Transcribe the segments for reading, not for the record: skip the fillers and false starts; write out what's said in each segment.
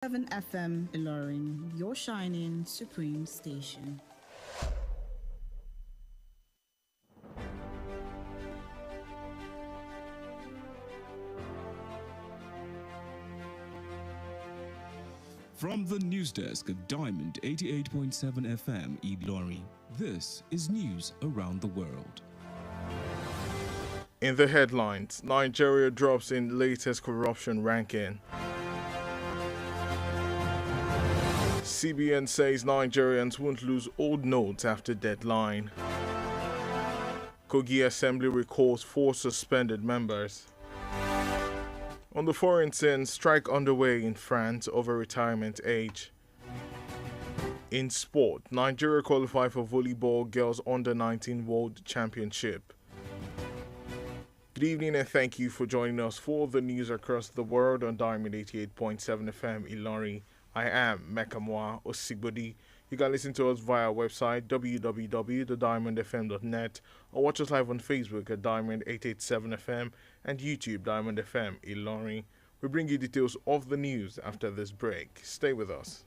7 FM Ilorin, your shining supreme station. From the news desk at Diamond 88.7 FM Ilorin, this is news around the world. In the headlines, Nigeria drops in latest corruption ranking. CBN says Nigerians won't lose old notes after deadline. Kogi Assembly recalls 4 suspended members. On the foreign scene, strike underway in France over retirement age. In sport, Nigeria qualify for volleyball girls under 19 World Championship. Good evening and thank you for joining us for the news across the world on Diamond 88.7 FM Ilorin. I am Mekamua Osigbodi. You can listen to us via our website www.diamondfm.net or watch us live on Facebook at Diamond 887 FM and YouTube Diamond FM Ilorin. We bring you details of the news after this break. Stay with us.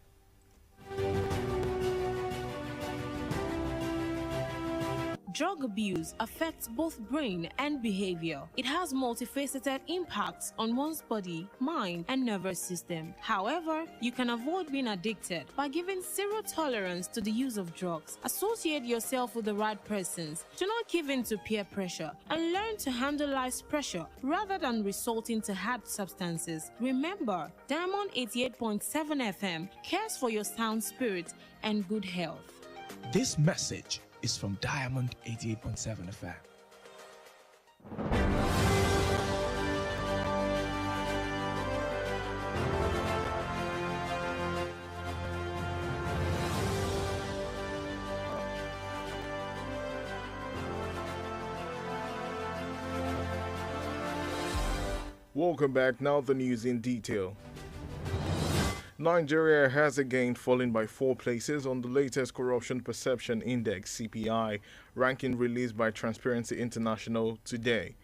Drug abuse affects both brain and behavior. It has multifaceted impacts on one's body, mind, and nervous system. However, you can avoid being addicted by giving zero tolerance to the use of drugs. Associate yourself with the right persons. Do not give in to peer pressure and learn to handle life's pressure rather than resorting to hard substances. Remember, Diamond 88.7 FM cares for your sound spirit and good health. This message is from Diamond 88.7 FM. Welcome back. Now the news in detail. Nigeria has again fallen by 4 places on the latest Corruption Perception Index (CPI) ranking released by Transparency International today.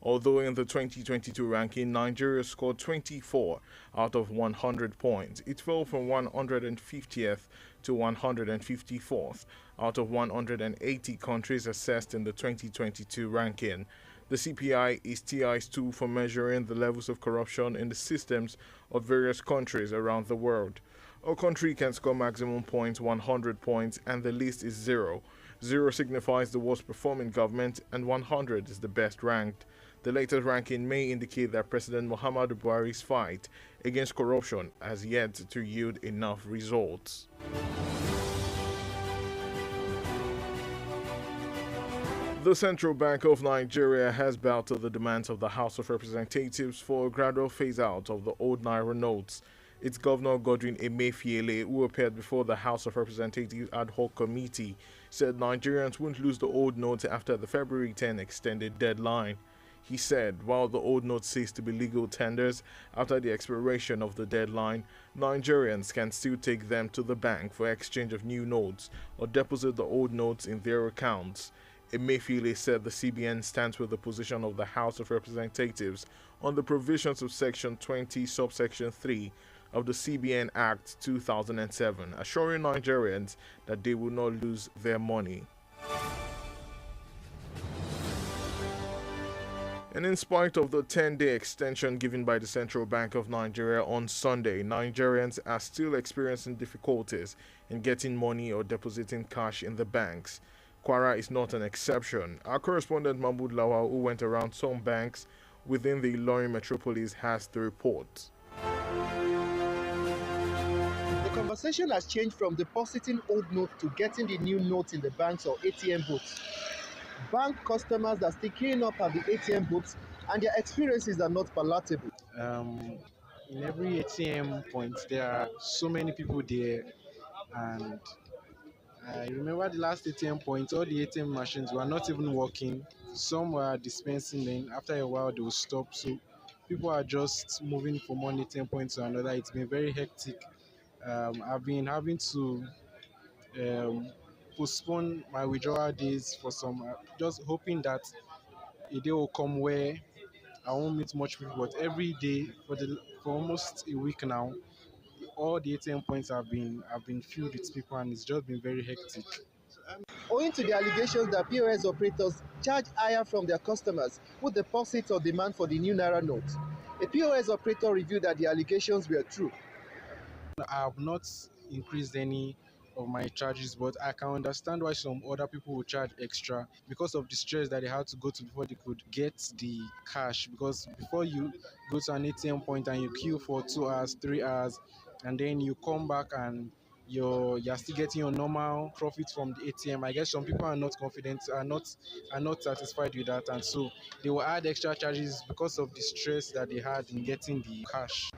Although in the 2022 ranking, Nigeria scored 24 out of 100 points, it fell from 150th to 154th out of 180 countries assessed in the 2022 ranking. The CPI is TI's tool for measuring the levels of corruption in the systems of various countries around the world. A country can score maximum points 100 points and the least is 0. 0 signifies the worst performing government and 100 is the best ranked. The latest ranking may indicate that President Muhammadu Buhari's fight against corruption has yet to yield enough results. The Central Bank of Nigeria has bowed to the demands of the House of Representatives for a gradual phase-out of the old Naira notes. Its Governor Godwin Emefiele, who appeared before the House of Representatives ad hoc committee, said Nigerians won't lose the old notes after the February 10 extended deadline. He said, while the old notes cease to be legal tenders after the expiration of the deadline, Nigerians can still take them to the bank for exchange of new notes or deposit the old notes in their accounts. Emefiele said the CBN stands with the position of the House of Representatives on the provisions of Section 20, subsection 3 of the CBN Act 2007, assuring Nigerians that they will not lose their money. And in spite of the 10-day extension given by the Central Bank of Nigeria on Sunday, Nigerians are still experiencing difficulties in getting money or depositing cash in the banks. Kwara is not an exception. Our correspondent Mahmoud Lawal, who went around some banks within the Ilorin metropolis, has the report. The conversation has changed from depositing old notes to getting the new notes in the banks or ATM booths. Bank customers are still queuing up at the ATM booths and their experiences are not palatable. In every ATM point, there are so many people there, and I remember the last ATM point, all the ATM machines were not even working. Some were dispensing, then after a while they will stop. So people are just moving from one ATM point to another. It's been very hectic. I've been having to um, postpone my withdrawal days for some, just hoping that a day will come where I won't meet much people. But every day for almost a week now, all the ATM points have been filled with people, and it's just been very hectic. Owing to the allegations that POS operators charge higher from their customers who deposit or demand for the new Naira note. A POS operator revealed that the allegations were true. I have not increased any of my charges, but I can understand why some other people will charge extra because of the stress that they had to go to before they could get the cash. Because before you go to an ATM point and you queue for 2 hours, 3 hours, and then you come back and you're still getting your normal profit from the ATM. I guess some people are not confident, are not satisfied with that, and so they will add extra charges because of the stress that they had in getting the cash.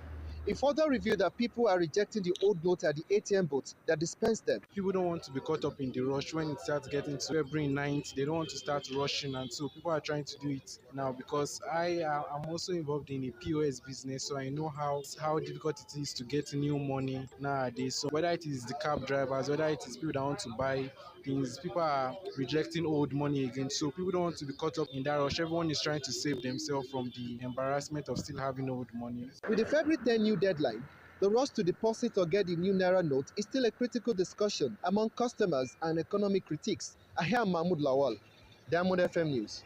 He further revealed that people are rejecting the old note at the ATM booths that dispense them. People don't want to be caught up in the rush when it starts getting to February 9th. They don't want to start rushing, and so people are trying to do it now because I'm also involved in a POS business, so I know how difficult it is to get new money nowadays. So whether it is the cab drivers, whether it is people that want to buy things, people are rejecting old money again. So people don't want to be caught up in that rush. Everyone is trying to save themselves from the embarrassment of still having old money. With the February 10 new deadline, the rush to deposit or get the new Naira note is still a critical discussion among customers and economic critics. I am Mahmoud Lawal, Diamond FM News.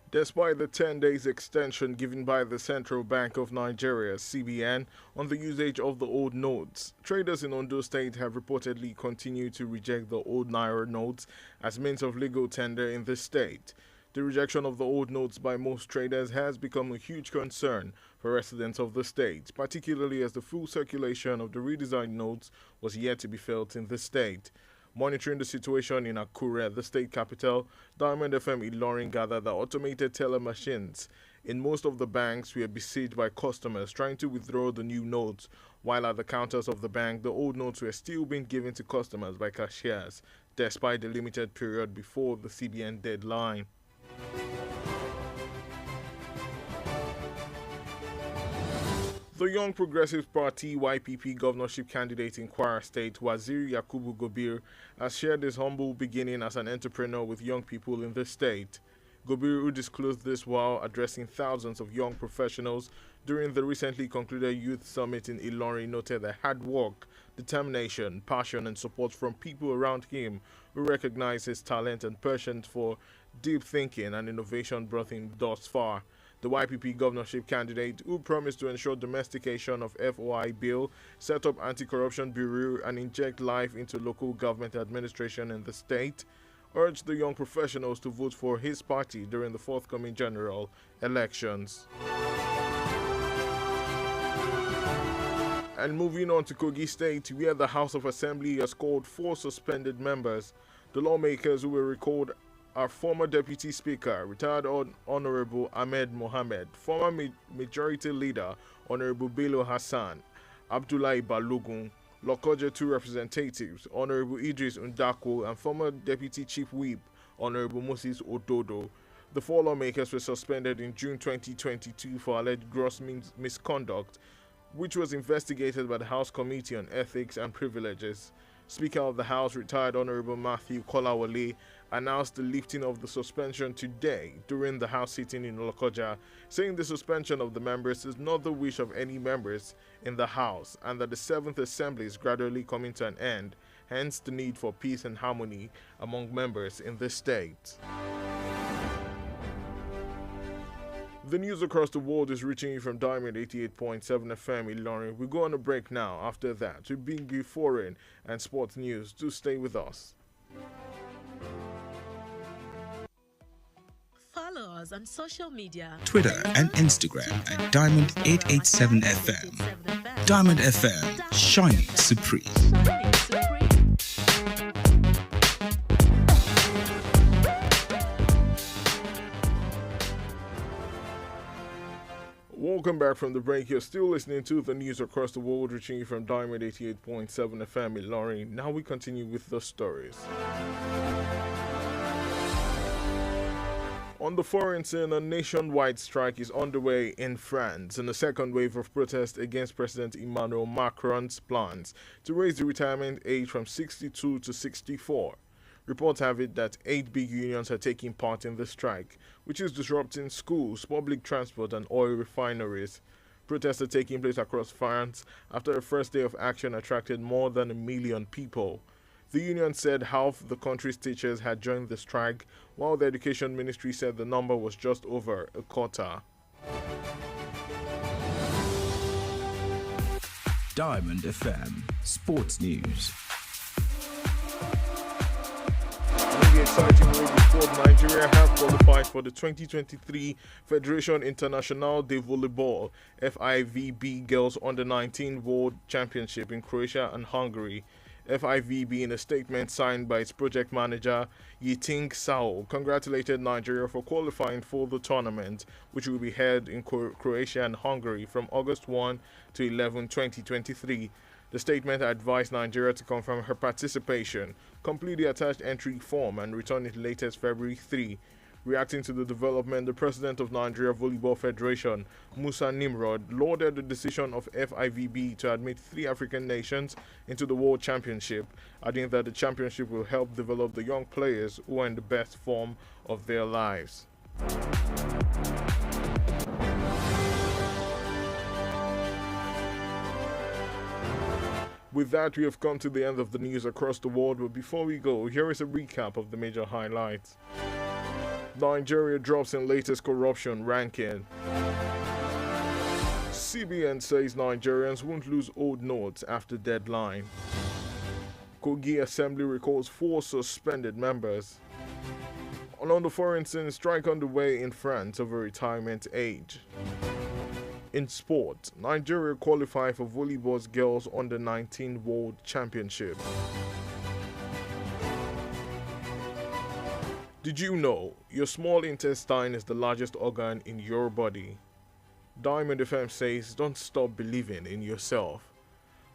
Despite the 10 days extension given by the Central Bank of Nigeria, CBN, on the usage of the old notes, traders in Ondo State have reportedly continued to reject the old Naira notes as means of legal tender in the state. The rejection of the old notes by most traders has become a huge concern for residents of the state, particularly as the full circulation of the redesigned notes was yet to be felt in the state. Monitoring the situation in Akure, the state capital, Diamond FM Ilorin gathered that automated teller machines in most of the banks were besieged by customers trying to withdraw the new notes, while at the counters of the bank, the old notes were still being given to customers by cashiers, despite the limited period before the CBN deadline. The Young Progressive Party YPP governorship candidate in Kwara State, Waziri Yakubu Gobir, has shared his humble beginning as an entrepreneur with young people in the state. Gobir, who disclosed this while addressing thousands of young professionals during the recently concluded Youth Summit in Ilorin, noted that hard work, determination, passion, and support from people around him who recognize his talent and passion for deep thinking and innovation brought him thus far. The YPP governorship candidate, who promised to ensure domestication of FOI bill, set up anti-corruption bureau, and inject life into local government administration in the state, urged the young professionals to vote for his party during the forthcoming general elections. And moving on to Kogi State, where the House of Assembly has called 4 suspended members. The lawmakers who were recalled are former Deputy Speaker, retired Honorable Ahmed Mohamed, former Majority Leader, Honorable Bello Hassan, Abdullahi Balogun, Lokoja 2 representatives, Honorable Idris Undako, and former Deputy Chief Whip, Honorable Moses Ododo. The 4 lawmakers were suspended in June 2022 for alleged gross misconduct, which was investigated by the House Committee on Ethics and Privileges. Speaker of the House, retired Honorable Matthew Kolawole, announced the lifting of the suspension today during the House sitting in Lokoja, saying the suspension of the members is not the wish of any members in the House and that the 7th Assembly is gradually coming to an end, hence the need for peace and harmony among members in the state. The news across the world is reaching you from Diamond 88.7 FM Ilorin. We go on a break now. After that, we bring you foreign and sports news. Do stay with us. Follow us on social media, Twitter and Instagram at Diamond887FM. Diamond FM, shining supreme. Welcome back from the break. You're still listening to the news across the world, reaching you from Diamond 88.7 FM in Ilorin. Now we continue with the stories. On the foreign scene, a nationwide strike is underway in France in the second wave of protest against President Emmanuel Macron's plans to raise the retirement age from 62 to 64. Reports have it that 8 big unions are taking part in the strike, which is disrupting schools, public transport, and oil refineries. Protests are taking place across France after a first day of action attracted more than 1 million people. The union said half the country's teachers had joined the strike, while the Education Ministry said the number was just over a quarter. Diamond FM Sports News. In the exciting way before Nigeria have qualified for the 2023 Federation International de Volleyball FIVB Girls Under-19 World Championship in Croatia and Hungary. FIVB, in a statement signed by its project manager, Yiting Sao, congratulated Nigeria for qualifying for the tournament, which will be held in Croatia and Hungary from August 1 to 11, 2023. The statement advised Nigeria to confirm her participation, complete the attached entry form, and return it latest February 3. Reacting to the development, the president of Nigeria Volleyball Federation, Musa Nimrod, lauded the decision of FIVB to admit 3 African nations into the World Championship, adding that the championship will help develop the young players who are in the best form of their lives. With that, we have come to the end of the news across the world, but before we go, here is a recap of the major highlights. Nigeria drops in latest corruption ranking. CBN says Nigerians won't lose old notes after deadline. Kogi Assembly recalls 4 suspended members. On the foreign scene, strike underway in France over retirement age. In sport, Nigeria qualify for volleyball's Girls Under-19 World Championship. Did you know your small intestine is the largest organ in your body? Diamond FM says don't stop believing in yourself.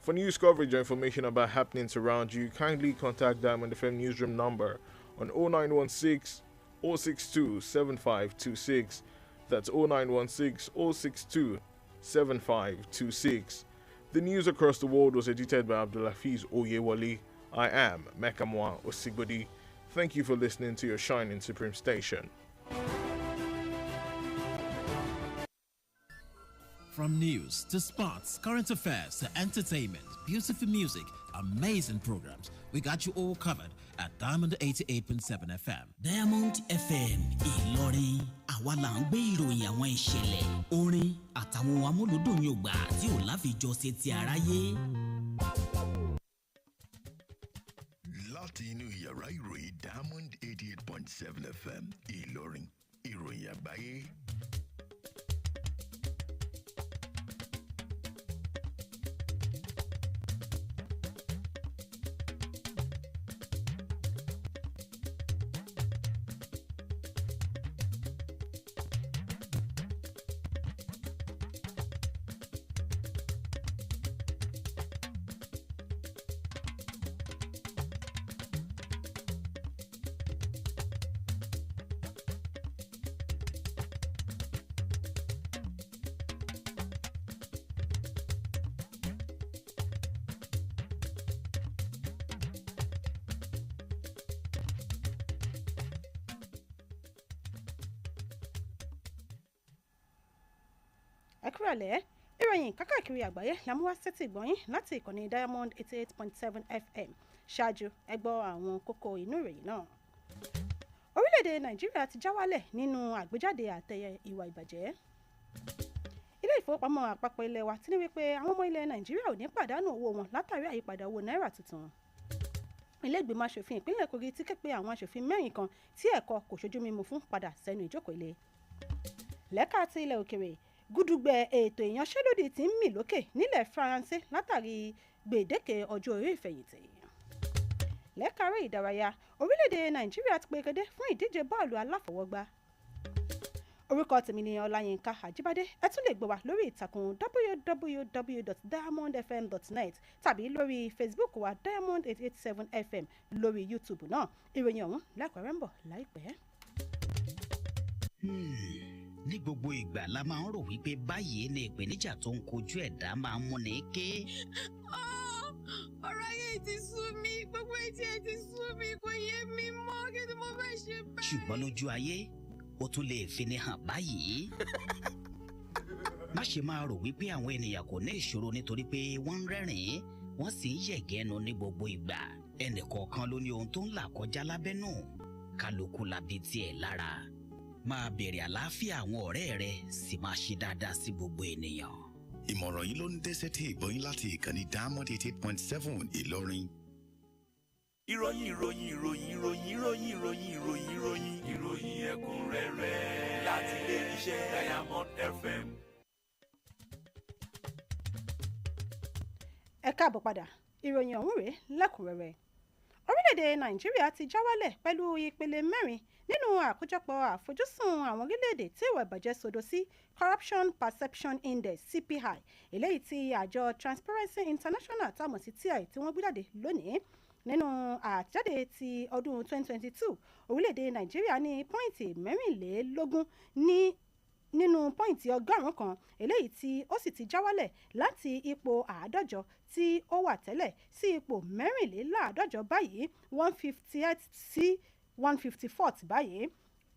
For news coverage or information about happenings around you, kindly contact Diamond FM newsroom number on 0916 062 7526. That's 0916 062 7526. The news across the world was edited by Abdulafiz Oyewale. I am Mekamua Osigbodi. Thank you for listening to your shining supreme station. From news to sports, current affairs to entertainment, beautiful music, amazing programs, we got you all covered at Diamond 88.7 FM. Diamond FM Ìlọrin, àwa là ń gbé ìròyìn àwọn ìṣẹ̀lẹ̀, orin àtàwọn amúlùdùn yògbà tí ò láfijọ́ ṣe ti aráyé. Láti inú yàrá ìròyìn Diamond 88.7 FM Ìlọrin, ìròyìn àgbáyé. ẹ kúrọ̀lẹ́ ìròyìn kákàkiri àgbáyé la mú wá sétí ìgbọ́yín láti ìkànnì Diamond 88.7 FM. Ṣáájú ẹ gbọ́ àwọn kókó inú ìròyìn náà. Orílẹ̀-èdè Nàìjíríà ti já wálẹ̀ nínú àgbéjáde àtẹ̀yẹ ìwà ìbàjẹ́. Ilé ìfowópamọ́ àpapọ̀ ilé wa ti ní wípé àwọn ọmọ ilẹ̀ Nàìjíríà ò ní pàdánù owó wọn látàrí àyípadà owó náírà tuntun. Ilé ìgbìmọ̀ aṣòfin ìpínlẹ̀ Kogi ti ké pe àwọn aṣòfin 4 kan tí ẹ̀kọ́ kò ṣojú mímu fún padà sẹ́nu ìjókòó ilé. Lẹ́ka ti ilẹ̀ òkèrè, gúdúgbẹ̀ ètò ìyanṣẹ́lódì tí ń mì lókè nílẹ̀ Faransé látàrí gbèdéke ọjọ́ orí ìfẹ̀yìntì. Lẹ́kàárẹ̀ ìdárayá, orílẹ̀-èdè Nàìjíríà ti pegedé fún ìdíje bọ́ọ̀lù aláfọwọ́gbá. Orúkọ tèmi ni Olayinka Ajibade. Ẹ tún lè gbọ́ wa lórí ìtàkùn www.diamondfm.net tàbí lórí Facebook wa Diamond 887 FM, lórí YouTube náà. Ìròyìn ọ̀hún lẹ́kọ̀ọ́rẹ́ ń bọ̀ láìpẹ́. Ní gbogbo ìgbà la máa ń rò wípé báyìí ni ìpèníjà tó ń kojú ẹ̀dá máa ń múni ké. Ọ̀rọ̀ ayé yìí ti sú mi, gbogbo etí ẹ ti sú mi, kò yé mi mọ́, kí ni mo fẹ́ ṣe báyìí? Ṣùgbọ́n lójú ayé ó tún lè fini hàn báyìí. Má ṣe máa rò wípé àwọn ènìyàn kò ní ìṣòro nítorí pé wọ́n ń rẹ́rìn-ín wọ́n sì ń yẹ̀gẹ́nu ní gbogbo ìgbà. Ẹnìkọ̀ọ̀kan ló ní ohun tó ń là kọjá lábẹ́nú, kálukú labi tiẹ̀ lára. Máa bèrè àlàáfíà àwọn ọ̀rẹ́ rẹ sì máa ṣe dáadáa sí gbogbo ènìyàn. Ìmọ̀ràn yìí ló ń dẹ́sẹ̀ tí ìgbọ́yìn láti ìkànnì Diamond 88.7 Ìlọrin. Ìròyìn ẹ̀kúnrẹ́rẹ́ láti ilé iṣẹ́ Diamond FM. Ẹ káàbọ̀ padà, ìròyìn ọ̀hún rèé lẹ́kùnrẹ́rẹ́. Orílẹ̀-èdè Nàìjíríà ti já wálẹ̀ pẹ̀lú ìpele 4 nínú àkójọpọ̀ àfojúsùn àwọn orílẹ̀-èdè tí ìwà ìbàjẹ́ sodo sí Corruption Perception Index (CPI) eléyìí tí àjọ Transparency International támọ̀ sí TI tí wọ́n gbé jáde lónìí. Nínú àtẹ̀jáde ti ọdún 2022, orílẹ̀-èdè Nàìjíríà ní pọ́ìntì 24 nínú pọ́ìntì 100 kan eléyìí tí ó sì ti já wálẹ̀ láti ipò 150 tí ó wà tẹ́lẹ̀ sí ipò 54 báyìí, 158 sí 154 báyìí.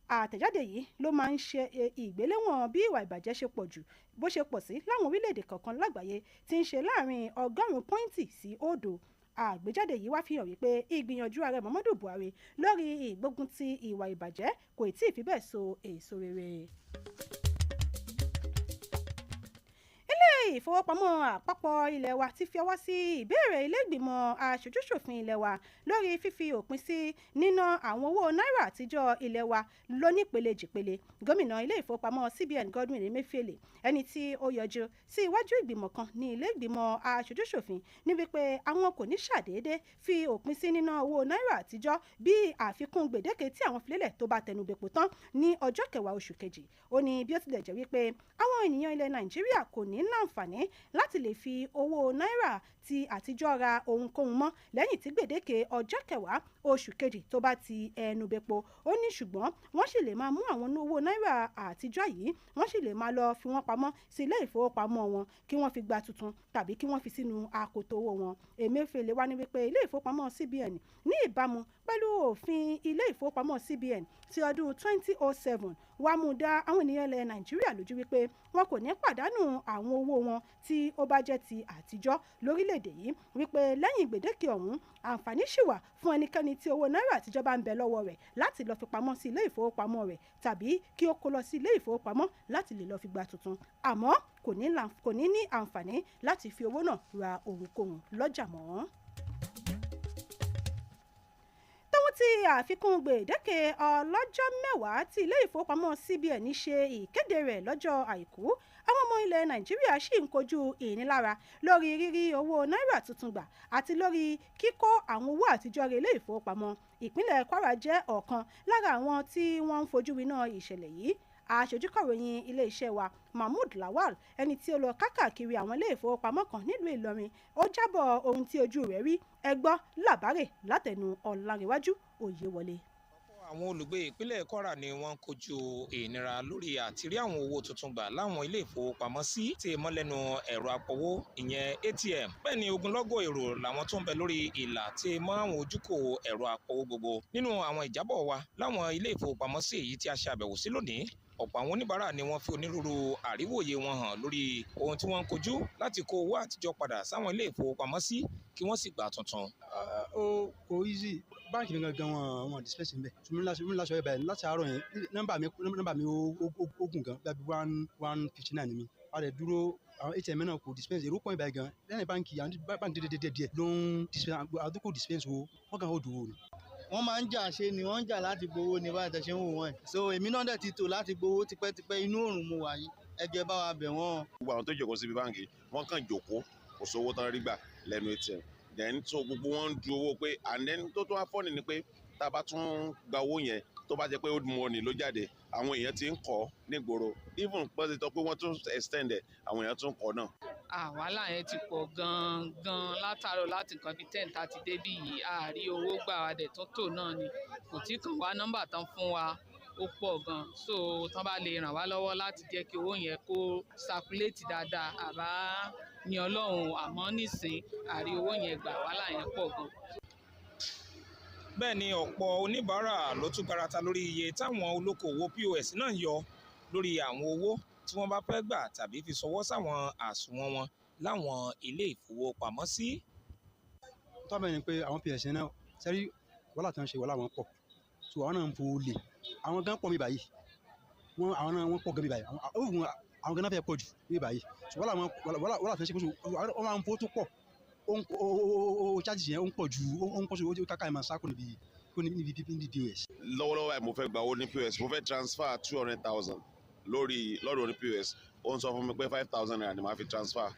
Àtẹ̀jáde yìí ló máa ń ṣe ìgbéléwọ̀n bí ìwà ìbàjẹ́ ṣe pọ̀ jù bó ṣe pọ̀ sí láwọn orílẹ̀-èdè kọ̀ọ̀kan lágbàáyé tí ń ṣe láàrin 100 pọ́ìntì sí 0. Àgbéjáde yìí wá fi hàn wípé ìgbìyànjú ààrẹ Muhammadu Buhari lórí ìgbógun ti ìwà ìbàjẹ́ kò tí ì fi bẹ́ẹ̀ so èso rere. Ìfowópamọ́ àpapọ̀ ilé wa ti fi ọwọ́ sí ìbéèrè ilé ìgbìmọ̀ aṣojú-ṣòfin ilé wa lórí fífi òpin sí níná àwọn owó náírà àtijọ́ ilé wa lónípele-jìpele. Gómìnà ilé ìfowópamọ́ CBN Godwin Emefiele, ẹni tí ó yọjú sí iwájú ìgbìmọ̀ kan ní ilé ìgbìmọ̀ aṣojú-ṣòfin, ní wípé àwọn kò ní ṣàdédé fi òpin sí níná owó náírà àtijọ́ bí àfikún gbèdéke tí àwọn filélẹ̀ tó bá tẹnubẹ̀pò tán ní ọjọ́ 10 oṣù kejì. Ó ní bí ó tilẹ̀ jẹ́ wípé àwọn ènìyàn ilẹ̀ Nàìjíríà kò ní láǹfààní láti lè fi owó náírà ti àtijọ́ ra ohunkóhun mọ́ lẹ́yìn tí gbèdéke ọjọ́ 10 oṣù kejì tó bá ti ẹnubẹ̀pò. Ó ní ṣùgbọ́n wọ́n sì lè máa mú àwọn owó náírà àtijọ́ yìí, wọ́n sì lè máa lọ fi wọ́n pamọ́ sí ilé ìfowópamọ́ wọn kí wọ́n fi gba tuntun tàbí kí wọ́n fi sínú akoto owó wọn. Emefiele wá ní wípé ilé ìfowópamọ́ CBN ní ìbámu pẹ̀lú òfin ilé ìfowópamọ́ CBN ti ọdún 2007 wá mú dá àwọn ènìyàn ilẹ̀ Nàìjíríà lójú wípé wọn kò ní pàdánù àwọn owó wọn tí ó bá jẹ́ ti àtijọ́ lórílẹ̀‐èdè yìí, wípé lẹ́yìn gbèdéke ọ̀hún àǹfààní ṣì wà fún ẹnikẹ́ni tí owó náírà àtijọ́ bá ń bẹ lọ́wọ́ rẹ̀ láti lọ fi pamọ́ sí ilé ìfowópamọ́ rẹ̀ tàbí kí ó kó lọ sí ilé ìfowópamọ́ láti lè lọ fi gba tuntun, àmọ́ kò ní ní àǹfààní láti fi owó náà ra ohunkóhun lọ́jà mọ́. Tí àfikún gbèdéke ọlọ́jọ́ 10 tí ilé ìfowópamọ́ CBN ṣe ìkéde rẹ̀ lọ́jọ́ Àìkú, àwọn ọmọ ilẹ̀ Nàìjíríà ṣì ń kojú ìnilára lórí rírí owó náírà tuntun gbà àti lórí kíkó àwọn owó àtijọ́ rẹ̀ ilé ìfowópamọ́. Ìpínlẹ̀ Kwara jẹ́ ọ̀kan lára àwọn tí wọ́n ń fojú winá ìṣẹ̀lẹ̀ yìí. Aṣojúkọ̀ròyìn ilé-iṣẹ́ wa Mahmood Lawal, ẹni tí ó lọ káàkiri àwọn ilé ìfowópamọ́ kan nílùú Ìlọrin, ó jábọ̀ ohun tí ojú rẹ̀ rí. Ẹ gbọ́ làbárè látẹnu Ọlárẹ̀wájú Oyèwọlé. Àwọn olùgbé ìpínlẹ̀ Kwara ni wọ́n kojú ìnira lórí àtìrí àwọn owó tuntun gbà láwọn ilé ìfowópamọ́sí tí mọ́ lẹ́nu ẹ̀rọ apọwó ìyẹn ATM. Bẹ́ẹ̀ ni ogunlọ́gọ̀ èrò làwọn tó ń bẹ lórí ìlà tí mọ́ àwọn ojúkò ẹ̀rọ apọwó gbogbo. Nínú àwọn ìjábọ̀ wa láwọn ilé ìfowópamọ́sí èyí tí a ṣe àbẹ̀wò sí lónìí, ọ̀pọ̀ àwọn oníbàárà ni wọ́n fi onírúurú àríwòye wọn hàn lórí ohun tí wọ́n ń kojú láti kó owó àtijọ́ padà sáwọn ilé ìfowópamọ́sí kí wọ́n sì gbà tuntun. Kò easy, báńkì mi gangan wọn dispense ń bẹ̀. Tùmí láṣọ ẹ̀ báyìí láti àárọ̀ yẹn nọ́mbà mi ó gùn gan bí 159 ni mi. A lè dúró àwọn ATM náà kò dispense èrò pọ̀ ìbáyìí gan. Lẹ́yìn báńkì díẹ̀ ló ń dispense àdúgbò dispense owó wọ́n kàn ó dùn owó ni. Wọ́n máa ń jà ṣe ni wọ́n ń jà láti gbowó ní báyìí tẹ̀ ṣe ń wò wọ́n ẹ̀. So èmi náà dẹ̀ ti tò láti gbowó tipẹ́tipẹ́, inú òrùn mo wà yìí, ẹ jẹ́ bá wa bẹ̀ wọ́n. Gbogbo àwọn tó jókòó síbi báńkì wọ́n kàn jókòó kò sówó tán rí gbà lẹ́nu ATM, then so gbogbo wọn ń du owó pé and then tó wá fọ́ọ̀nì ni pé tá a bá tún gba owó yẹn tó bá jẹ́ pé old money ló jáde, àwọn èèyàn ti ń kọ́ nígboro, even pọ́sí tó pé wọ́n tún extend ẹ̀ àwọn èèyàn tún kọ́ náà. Wàhálà yẹn ti pọ̀ gan-an látàárọ̀ láti nǹkan bíi 10 tá ti débí yìí, àárí owó gbà wá dẹ̀ tó tò náà ni kò tí kàn wá nọ́mbà tán fún wa ó pọ̀ gan, so tán bá lè ràn wá lọ́wọ́ láti jẹ́ kí owó yẹn kó circulate dáadáa àbá ní Ọlọ́run àmọ́ nísìn àrí owó yẹn gbà wàhálà yẹn pọ̀ gan. bẹ́ẹ̀ ni ọ̀pọ̀ oníbàárà ló tún garata lórí iye táwọn olókoòwò POS náà yọ lórí àwọn owó tí wọ́n bá fẹ́ gbà tàbí fi ṣọwọ́ sáwọn àsùnwọ̀n wọn láwọn ilé ìfowópamọ́sí. tọ́bẹ̀ ni pé àwọn POS náà sẹ́rí wàhálà tí wọ́n ṣe wàhálà wọn pọ̀ so àwọn náà ń fowó lè àwọn gan pọ̀ mi báyìí àwọn náà wọ́n pọ̀ gan mi báyìí àwọn gan náà fẹ́ pọ̀ jù mi báyìí so wàhálà tí wọ́n ṣe kó so wọ́n máa ń fowó tó pọ̀ ó charge yẹn ó ń pọ̀ ju ó ń pọ̀ ju ó káká ẹ̀ máa sáko níbi POS. lọ́wọ́lọ́wọ́ mo fẹ́ gba owó ní POS mo fẹ́ transfer 200,000 lọ́dọ̀ ní POS ó ń sọ fún mi pé 5,000 naira ni màá fi transfer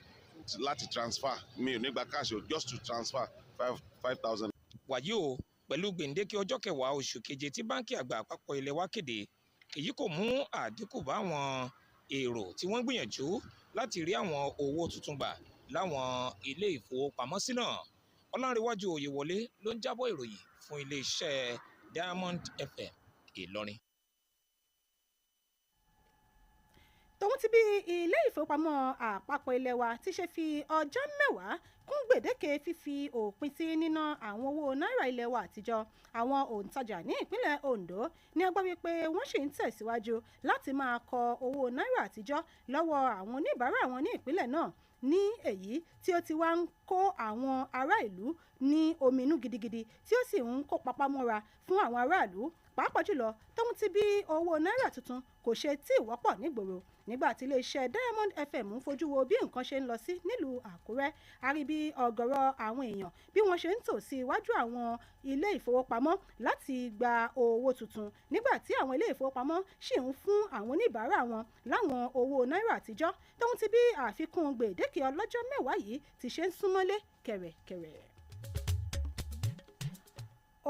láti transfer mi ò ní gba cash just to transfer 5,000. wàyí o pẹ̀lú gbèǹdéke ọjọ́ 10 oṣù keje tí báńkì àgbà àpapọ̀ ilé wa kéde èyí kò mú àdínkù bá àwọn èrò tí wọ́n gbìyànjú láti rí àwọn owó tuntun gbà láwọn ilé ìfowópamọ́sí náà. Ọlárẹ̀wájú Oyèwọlé ló ń jábọ̀ ìròyìn fún iléeṣẹ́ Diamond FM Ìlọrin. tòun ti bí ilé ìfowópamọ́ àpapọ̀ ilé wa ti ṣe fi ọjọ́ 10 kún gbèdéke fífi òpin sí níná àwọn owó náírà ilé wa àtijọ́. Àwọn òǹtajà ní ìpínlẹ̀ Ondo ní a gbọ́ wípé wọ́n sì ń tẹ̀síwájú láti máa kọ owó náírà àtijọ́ lọ́wọ́ àwọn oníbàárà wọn ní ìpínlẹ̀ náà ní èyí tí ó ti wá ń kó àwọn ará ìlú ní ominú gidigidi tí ó sì ń kó papá mọ́ra fún àwọn aráàlú pàápàá jùlọ tóun ti bí owó náírà tuntun kò ṣe tí ì wọ́pọ̀ nígboro. Nígbà tí iléeṣẹ́ Diamond FM ń fojú wo bí nǹkan ṣe ń lọ sí nílùú Àkúrẹ́, a rí bí ọ̀gọ̀rọ̀ àwọn èèyàn bí wọ́n ṣe ń tò sí iwájú àwọn ilé ìfowópamọ́ láti gba owó tuntun nígbà tí àwọn ilé ìfowópamọ́ sì ń fún àwọn oníbàárà wọn láwọn owó náírà àtijọ́ tóun ti bí àfikún gbèdéke ọlọ́jọ́ 10 yìí ti ṣe ń súnmọ́lé kẹ̀rẹ̀kẹ̀rẹ̀.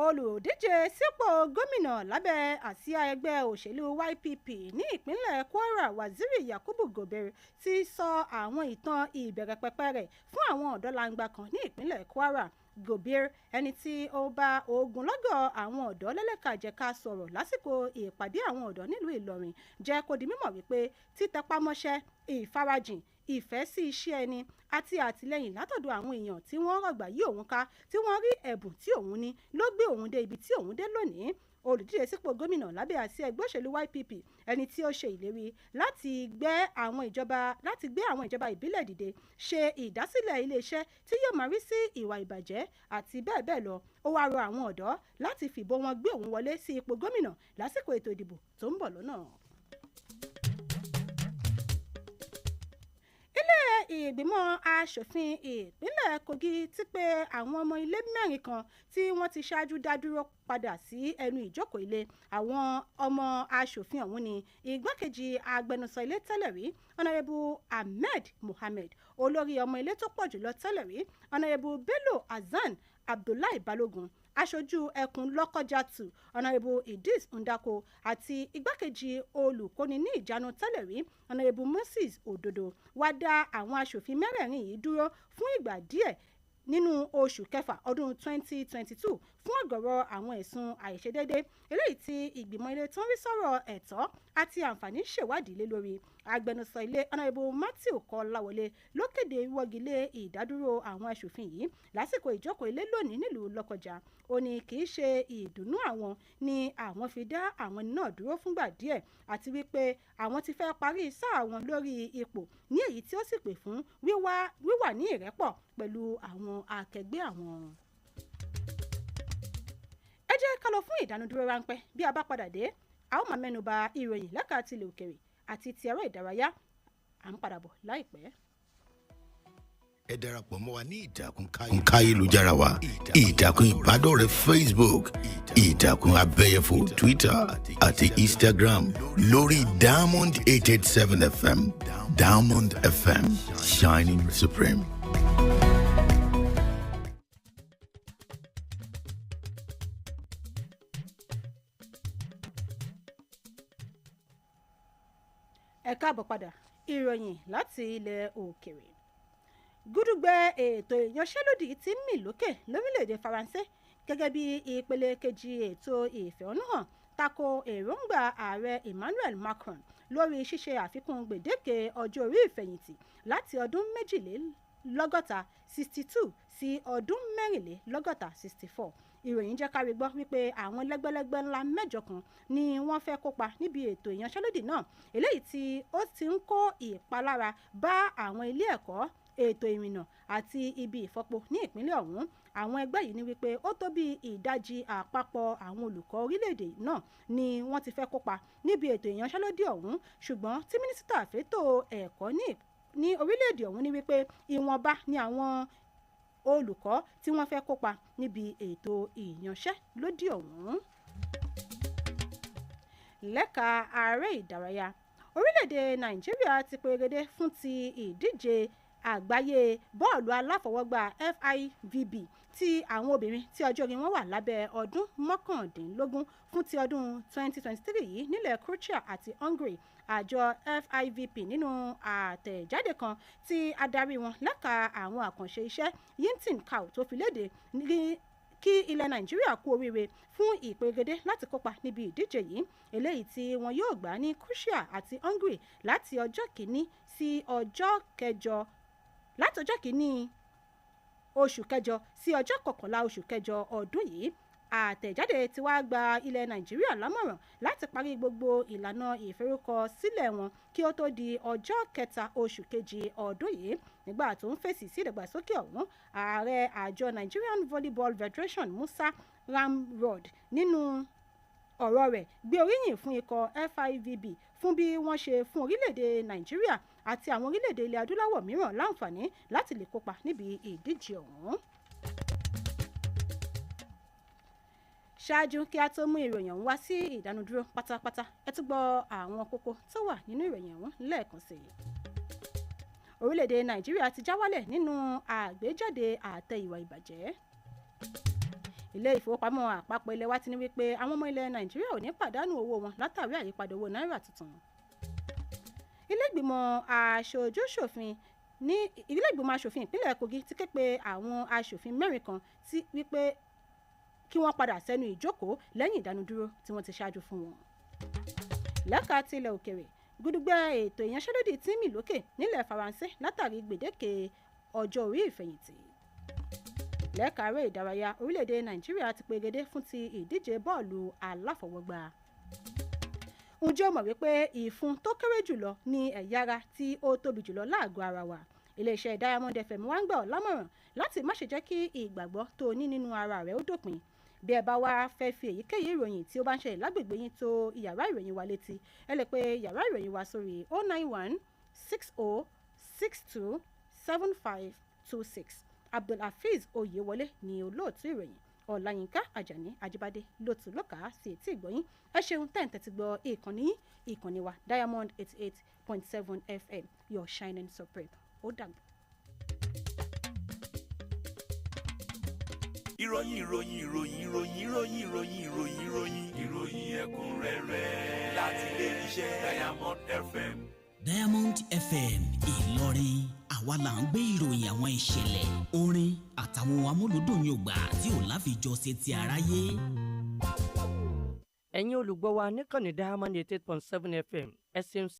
Olùdíje sípò gómìnà lábẹ́ àsíá ẹgbẹ́ òṣèlú YPP ní ìpínlẹ̀ Kwara Waziri Yakubu Gobir ti sọ àwọn ìtàn ìbẹ̀rẹ̀pẹ̀pẹ̀ rẹ̀ fún àwọn ọ̀dọ́langba kan ní ìpínlẹ̀ Kwara. Gobir, ẹni tí ó bá ogunlọ́gọ̀ àwọn ọ̀dọ́ lẹ́lẹ́kàjẹ̀ka sọ̀rọ̀ lásìkò ìpàdé àwọn ọ̀dọ́ nílùú Ìlọrin, jẹ́ kó di mímọ̀ wípé títẹpámọ́ṣẹ́, ìfarajìn, ìfẹ́ sí iṣẹ́ ẹni àti àtìlẹ́yìn látọ̀dọ̀ àwọn èèyàn tí wọ́n rọ̀gbà yí òun ká tí wọ́n rí ẹ̀bùn tí òun ní ló gbé òun dé ibi tí òun dé lónìí. Olùdíje sípò gómìnà lábẹ́ àsíá ẹgbẹ́ òṣèlú YPP, ẹni tí ó ṣe ìlérí láti gbé àwọn ìjọba ìbílẹ̀ dìde, ṣe ìdásílẹ̀ iléeṣẹ́ tí yóò máa rí sí ìwà ìbàjẹ́ àti bẹ́ẹ̀ bẹ́ẹ̀ lọ. Ó wá rọ àwọn ọ̀dọ́ láti fìbò wọn gbé òun wọlé sí ipò gómìnà lásìkò ètò ìdìbò tó ń bọ̀ lọ́nà. Ìgbìmọ̀ aṣòfin ìpínlẹ̀ Kogi ti pé àwọn ọmọ ilé 4 kan tí wọ́n ti ṣáájú dá dúró padà sí ẹnu ìjókòó ilé. Àwọn ọmọ aṣòfin ọ̀hún ni igbákejì agbẹnusọ ilé tẹ́lẹ̀ rí Honorable Ahmed Mohammed, olórí ọmọ ilé tó pọ̀ jùlọ tẹ́lẹ̀ rí Honorable Bello Hasan Abdullahi Balogun, aṣojú ẹkùn Lọ́kọ́jà 2 Honorable Idris Ndako àti igbákejì olùkóni ní ìjánu tẹ́lẹ̀ rí Honorable Moses Ododo wá dá àwọn aṣòfin 4 yìí dúró fún ìgbà díẹ̀ nínú oṣù kẹfà ọdún 2022 fún ọ̀gọ̀rọ̀ àwọn ẹ̀sùn àìṣedéédé eléyìí tí ìgbìmọ̀ ilé tó ń rí sọ̀rọ̀ ẹ̀tọ́ àti àǹfààní ṣèwádìí lé lórí. Agbẹnusọ ilé Honorable Matthew Kọ́láwọlé ló kéde wíwọ́gilé ìdádúró àwọn aṣòfin yìí lásìkò ìjókòó ilé lónìí nílùú Lọ́kọjà. Ó ní kì í ṣe ìdùnnú àwọn ni àwọn fi dá àwọn náà dúró fúngbà díẹ̀ àti wípé àwọn ti fẹ́ parí sáà wọn lórí ipò ní èyí tí ó sì pè fún wíwà ní ìrẹ́pọ̀ pẹ̀lú àwọn akẹgbẹ́ àwọn. Ẹ jẹ́ ká lọ fún ìdánudúró ráńpẹ́. Bí a bá padà dé, a ó máa mẹ́nuba ìròyìn lẹ́ka tilẹ̀ òkèrè àti ti ẹ̀rọ ìdárayá. À ń padà bọ̀ láìpẹ́. Ẹ darapọ̀ mọ́ wa ní ìtàkùn káyélujára wa, ìtàkùn ìbádọ́rẹ̀ẹ́ Facebook, ìtàkùn abẹ́yẹfò Twitter àti Instagram lórí Diamond 887 FM. Diamond FM, shining supreme. Ẹ káàbọ̀ padà, ìròyìn láti ilẹ̀ òkèrè. Gúdúgbẹ ètò ìyanṣẹ́lódì ti ń mì lókè lórílẹ̀‐èdè Faransé gẹ́gẹ́ bí ìpele kejì ètò ìfẹ̀hónúhàn tako èròǹgbà ààrẹ Emmanuel Macron lórí ṣíṣe àfikún gbèdéke ọjọ́ orí ìfẹ̀yìntì láti ọdún 62 sí ọdún 64. Ìròyìn jẹ́ kárí gbọ́ wípé àwọn lẹ́gbẹ́lẹ́gbẹ́ ńlá 8 kan ni wọ́n fẹ́ kópa níbi ètò ìyanṣẹ́lódì náà, eléyìí tí ó ti ń kó ìpalára bá àwọn ilé ẹ̀kọ́, ètò ìrìnnà àti ibi ìfọpo ní ìpínlẹ̀ ọ̀hún. Àwọn ẹgbẹ́ yìí ní wípé ó tó bí ìdajì àpapọ̀ àwọn olùkọ́ orílẹ̀-èdè náà ni wọ́n ti fẹ́ kópa níbi ètò ìyanṣẹ́lódì ọ̀hún, ṣùgbọ́n tí mínísítà fétò ẹ̀kọ́ ní orílẹ̀-èdè ọ̀hún ní wípé ìwọ̀nba ni àwọn olùkọ́ tí wọ́n fẹ́ kópa níbi ètò ìyanṣẹ́lódì ọ̀hún. Lẹ́ka ààrẹ ìdárayá, orílẹ̀-èdè Nàìjíríà ti perégedé fún ti ìdíje àgbáyé bọ́ọ̀lù aláfọwọ́gbá FIVB ti àwọn obìnrin tí ọjọ́ orí wọn wà lábẹ́ ọdún 19 fún ti ọdún 2023 yìí nílẹ̀ Croatia àti Hungary. Àjọ FIVP nínú àtẹ̀jáde kan tí adarí wọn lẹ́ka àwọn àkànṣe iṣẹ́ Yintin Kao tó fi léde kí ilẹ̀ Nàìjíríà kú oríire fún ìperégedé láti kópa níbi ìdíje yìí, eléyìí tí wọn yóò gbà ní Croatia àti Hungary láti ọjọ́ kìíní sí ọjọ́ kẹjọ láti ọjọ́ kìíní oṣù kẹjọ sí ọjọ́ kọkànlá oṣù kẹjọ ọdún yìí. Àtẹ̀jáde tí wàá gba ilẹ̀ Nàìjíríà lámọ̀ràn láti parí gbogbo ìlànà ìforúkọsílẹ̀ wọn kí ó tó di ọjọ́ kẹta oṣù kejì ọdún yìí. Nígbà tó ń fèsì sí ìdàgbàsókè ọ̀hún, ààrẹ àjọ Nigerian Volleyball Federation Musa Ramrod nínú ọ̀rọ̀ rẹ̀ gbé oríyìn fún ikọ̀ FIVB fún bí wọ́n ṣe fún orílẹ̀-èdè Nàìjíríà àti àwọn orílẹ̀-èdè ilẹ̀ adúláwọ̀ mìíràn láǹfààní láti lè kópa níbi ìdíje ọ̀hún. Ṣáájú kí a tó mú ìròyìn ọ̀hún wá sí ìdánudúró pátápátá, ẹ tún gbọ́ àwọn kókó tó wà nínú ìròyìn ọ̀hún lẹ́ẹ̀kan sí i. Orílẹ̀-èdè Nàìjíríà ti já wálẹ̀ nínú àgbéjáde àtẹ ìwà ìbàjẹ́. Ilé ìfowópamọ́ àpapọ̀ ilẹ̀ wa ti ní wípé àwọn ọmọ ilẹ̀ Nàìjíríà ò ní pàdánù owó wọn látàrí àyípadà owó náírà tuntun. Ilé ìgbìmọ̀ aṣojú-ṣòfin ìpínlẹ̀ Kogi ti ké pe àwọn aṣòfin 4 kan tí wípé kí wọ́n padà sẹ́nu ìjókòó lẹ́yìn ìdánudúró tí wọ́n ti ṣáájú fún wọn. Lẹ́ka ti ilẹ̀ òkèrè, gúdúgbẹ́ ètò ìyanṣẹ́lódì tí mì lókè nílẹ̀ Faransé látàrí gbèdéke ọjọ́ orí ìfẹ̀yìntì. Lẹ́ka eré ìdárayá, orílẹ̀-èdè Nàìjíríà ti perégedé fún ti ìdíje bọ́ọ̀lù aláfọwọ́gbá. Ǹjẹ́ o mọ̀ wípé ìfun tó kéré jùlọ ní ẹ̀yà ara tí ó tóbi jùlọ láàgọ́ ara wa? Iléeṣẹ́ Diamond FM wá ń gbà ọ́ lámọ̀ràn láti má ṣe jẹ́ kí ìgbàgbọ́ tó ní nínú ara rẹ̀ ó dópin. Bí ẹ bá wá fẹ́ fi èyíkéyìí ìròyìn tí ó bá ń ṣẹlẹ̀ lágbègbè yín tó yàrá ìròyìn wa létí, ẹ lè pe yàrá ìròyìn wa sórí 091 60 62 7526. Abdulhafiz Oyewole ni olóòtú ìròyìn. Olayinka Ajani Ajibade ló tún lọ́ka sí etí ìgbọ́yín. Ẹ ṣeun tẹ́ǹtẹ́ ti gbọ́ ìkànnì wa Diamond 88.7 FM, your shining supreme. Ó dàgbà. ìròyìn ẹ̀kúnrẹ́rẹ́ láti ilé iṣẹ́ Diamond FM. Diamond FM Ìlọrin, àwa là ń gbé ìròyìn àwọn ìṣẹ̀lẹ̀, orin àtàwọn amúlùdùn yògbà tí ò láfijọ́ ṣe ti aráyé. Ẹ̀yin olùgbọ́ wa níkànnì Diamond 88.7 FM, ẹ ṣeun